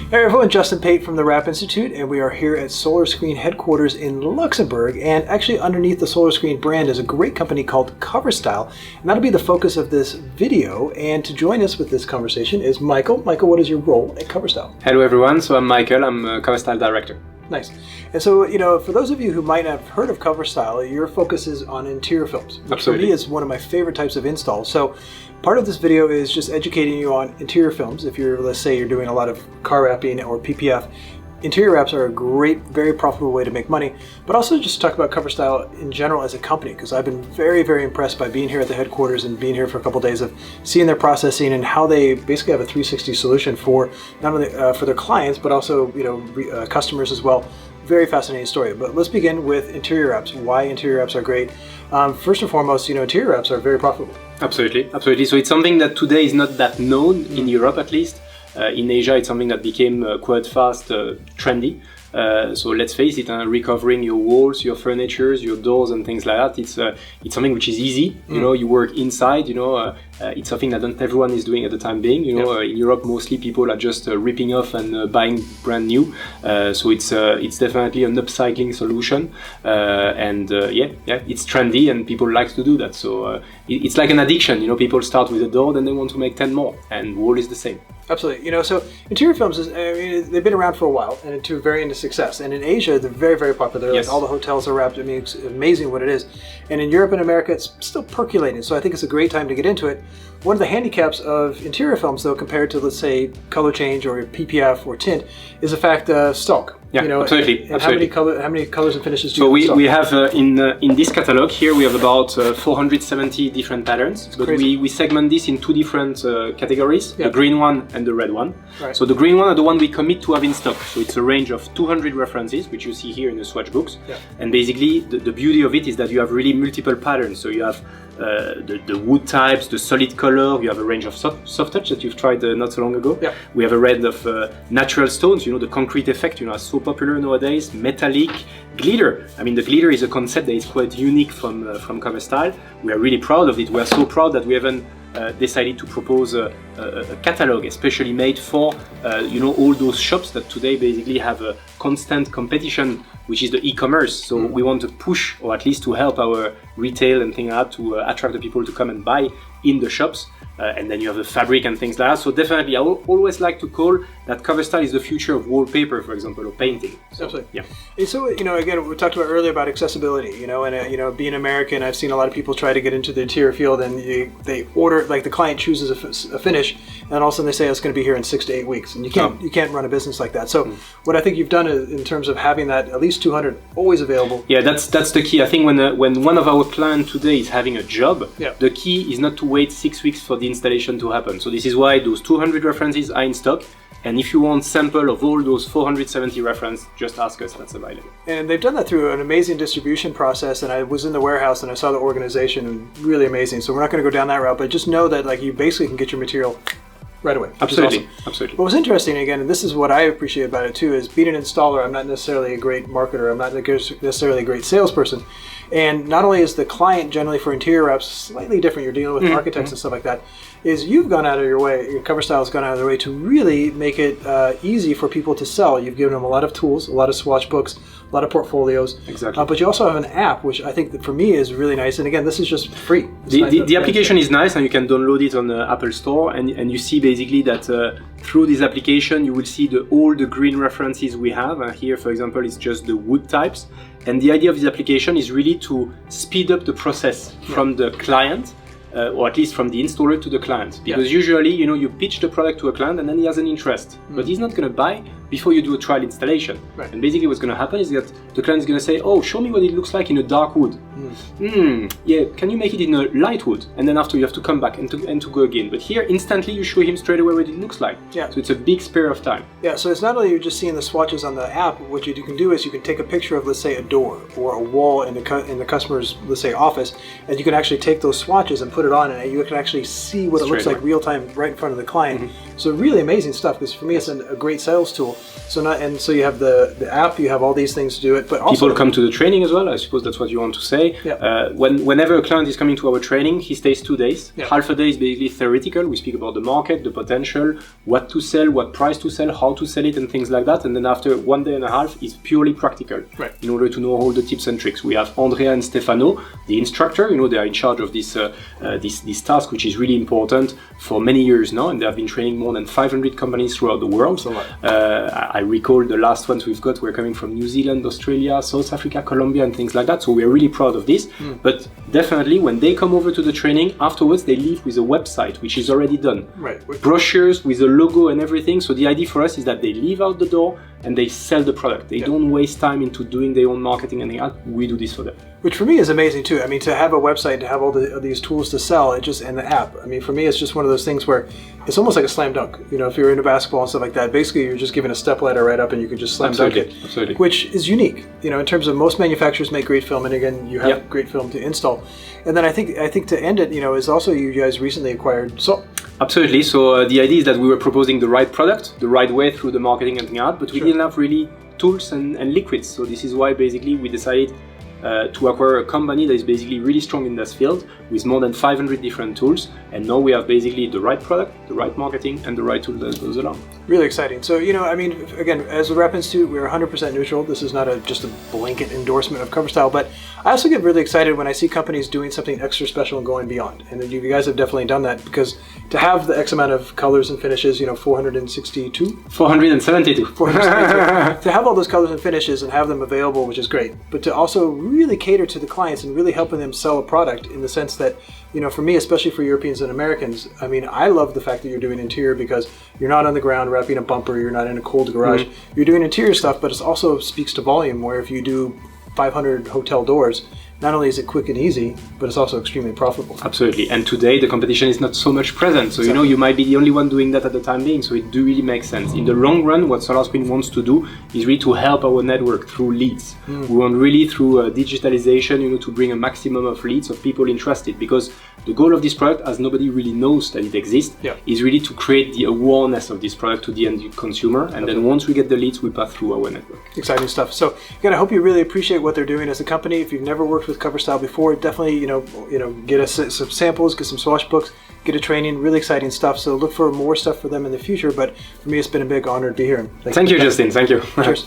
Hey everyone, Justin Pate from the Wrap Institute, and we are here at Solar Screen headquarters in Luxembourg. And actually underneath the Solar Screen brand is a great company called Styl, and that'll be the focus of this video. And to join us with this conversation is Michael. Michael, what is your role at Styl? Hello everyone, so I'm Michael, I'm Styl Director. Nice. And so, for those of you who might not have heard of Styl, your focus is on interior films, which Absolutely. for me is one of my favorite types of installs. So part of this video is just educating you on interior films. If you're, let's say, you're doing a lot of car wrapping or PPF, interior wraps are a great, very profitable way to make money, but also just talk about Styl in general as a company, because I've been very, very impressed by being here at the headquarters and being here for a couple of days of seeing their processing and how they basically have a 360 solution for not only for their clients, but also customers as well. Very fascinating story. But let's begin with interior wraps. Why interior wraps are great. First and foremost, interior wraps are very profitable. Absolutely, absolutely. So it's something that today is not that known in Europe, at least. In Asia, it's something that became quite fast trendy. So let's face it, recovering your walls, your furniture, your doors and things like that, it's something which is easy. You work inside, it's something that not everyone is doing at the time being. In Europe, mostly people are just ripping off and buying brand new. So it's definitely an upcycling solution. It's trendy and people like to do that. So it's like an addiction. People start with a door, then they want to make 10 more, and wall is the same. Absolutely. So interior films, they've been around for a while and to varying success. And in Asia, they're very, very popular. Yes. Like all the hotels are wrapped. It's amazing what it is. And in Europe and America, it's still percolating. So I think it's a great time to get into it. One of the handicaps of interior films, though, compared to, let's say, color change or PPF or tint, is the fact of stock. Yeah, absolutely. And absolutely. How many colors and finishes do so you have? we have in this catalog here we have about 470 different patterns, but we segment this in two different categories: the green one and the red one. Right. So the green one are the one we commit to have in stock. So it's a range of 200 references, which you see here in the swatch books. Yeah. And basically the beauty of it is that you have really multiple patterns. So you have the wood types, the solid color. You have a range of soft touch that you've tried not so long ago. Yeah. We have a range of natural stones. The concrete effect. Is so popular nowadays. Metallic, glitter. The glitter is a concept that is quite unique from Styl. We are really proud of it. We are so proud that we haven't decided to propose a catalog especially made for all those shops that today basically have a constant competition, which is the e-commerce. So we want to push, or at least to help our retail and things like that, to attract the people to come and buy in the shops. And then you have the fabric and things like that. So definitely, I always like to call that Styl is the future of wallpaper, for example, or painting. So, absolutely. Yeah. And so, again, we talked about earlier about accessibility, and, being American, I've seen a lot of people try to get into the interior field and they order, like the client chooses a finish, and all of a sudden they say it's going to be here in 6 to 8 weeks. And you can't run a business like that. So what I think you've done in terms of having that at least 200 always available. Yeah, that's the key. I think when one of our clients today is having a job, the key is not to wait 6 weeks for the installation to happen. So this is why those 200 references are in stock. And if you want sample of all those 470 references, just ask us, that's available. And they've done that through an amazing distribution process. And I was in the warehouse and I saw the organization, and really amazing. So we're not going to go down that route, but just know that you basically can get your material right away. Absolutely, awesome. absolutely. What was interesting, again, and this is what I appreciate about it too, is being an installer, I'm not necessarily a great marketer, I'm not necessarily a great salesperson. And not only is the client generally for interior wraps slightly different, you're dealing with architects and stuff like that, is you've gone out of your way, your Styl has gone out of their way to really make it easy for people to sell. You've given them a lot of tools, a lot of swatch books, a lot of portfolios. Exactly. But you also have an app, which I think that for me is really nice. And again, this is just free. The application is nice, and you can download it on the Apple Store, and you see basically that through this application you will see all the green references we have. Here, for example, it's just the wood types. And the idea of this application is really to speed up the process from the client, or at least from the installer to the client. Because usually, you pitch the product to a client and then he has an interest, but he's not going to buy before you do a trial installation. Right. And basically what's going to happen is that the client is going to say, oh, show me what it looks like in a dark wood. Yeah, can you make it in a light wood? And then after you have to come back and to go again. But here, instantly, you show him straight away what it looks like. Yeah. So it's a big spare of time. Yeah, so it's not only you're just seeing the swatches on the app, what you can do is you can take a picture of, let's say, a door or a wall in the customer's, let's say, office, and you can actually take those swatches and put it on, and you can actually see what it looks like real time right in front of the client. So really amazing stuff, because for me it's a great sales tool. So so you have the app, you have all these things to do it, but also people come to the training as well. I suppose that's what you want to say. Yeah. Whenever a client is coming to our training, he stays 2 days. Yeah. Half a day is basically theoretical. We speak about the market, the potential, what to sell, what price to sell, how to sell it, and things like that. And then after 1 day and a half is purely practical, right, in order to know all the tips and tricks. We have Andrea and Stefano, the instructor. They are in charge of this task, which is really important for many years now, and they have been training more than 500 companies throughout the world. I recall the last ones we've got were coming from New Zealand, Australia, South Africa, Colombia, and things like that. So we're really proud of this. But definitely, when they come over to the training, afterwards they leave with a website, which is already done. Right. Brochures with a logo and everything. So the idea for us is that they leave out the door and they sell the product. They don't waste time into doing their own marketing and anything else. We do this for them. Which for me is amazing too. I mean, to have a website, to have all these tools to sell, and the app. I mean, for me, it's just one of those things where it's almost like a slam dunk. If you're into basketball and stuff like that, basically you're just given a step ladder right up and you can just slam dunk it. Absolutely. Which is unique. In terms of most manufacturers make great film, and again, you have great film to install. And then I think to end it, is also you guys recently acquired Salt. Absolutely. So the idea is that we were proposing the right product, the right way through the marketing and everything else, but we didn't have really tools and liquids. So this is why basically we decided to acquire a company that is basically really strong in this field with more than 500 different tools, and now we have basically the right product, the right marketing, and the right tool that goes along. Really exciting. So, again, as the Rep Institute, we're 100% neutral. This is not just a blanket endorsement of CoverStyle, but I also get really excited when I see companies doing something extra special and going beyond. And you guys have definitely done that, because to have the X amount of colors and finishes, 462? 472. 472. To have all those colors and finishes and have them available, which is great. But to also really cater to the clients and really helping them sell a product in the sense that, for me, especially for Europeans and Americans, I mean, I love the fact that you're doing interior, because you're not on the ground wrapping a bumper, you're not in a cold garage. You're doing interior stuff, but it also speaks to volume, where if you do 500 hotel doors, not only is it quick and easy, but it's also extremely profitable. Absolutely. And today the competition is not so much present. So, you might be the only one doing that at the time being. So it do really make sense. In the long run, what SolarScreen wants to do is really to help our network through leads. We want really through digitalization, to bring a maximum of leads of people interested, because the goal of this product, as nobody really knows that it exists, is really to create the awareness of this product to the end consumer. And then once we get the leads, we pass through our network. Exciting stuff. So again, I hope you really appreciate what they're doing as a company. If you've never worked with CoverStyle before, definitely get us some samples, get some swatch books, get a training. Really exciting stuff. So look for more stuff for them in the future. But for me, it's been a big honor to be here. Thank you, Justin. Thank you. Cheers.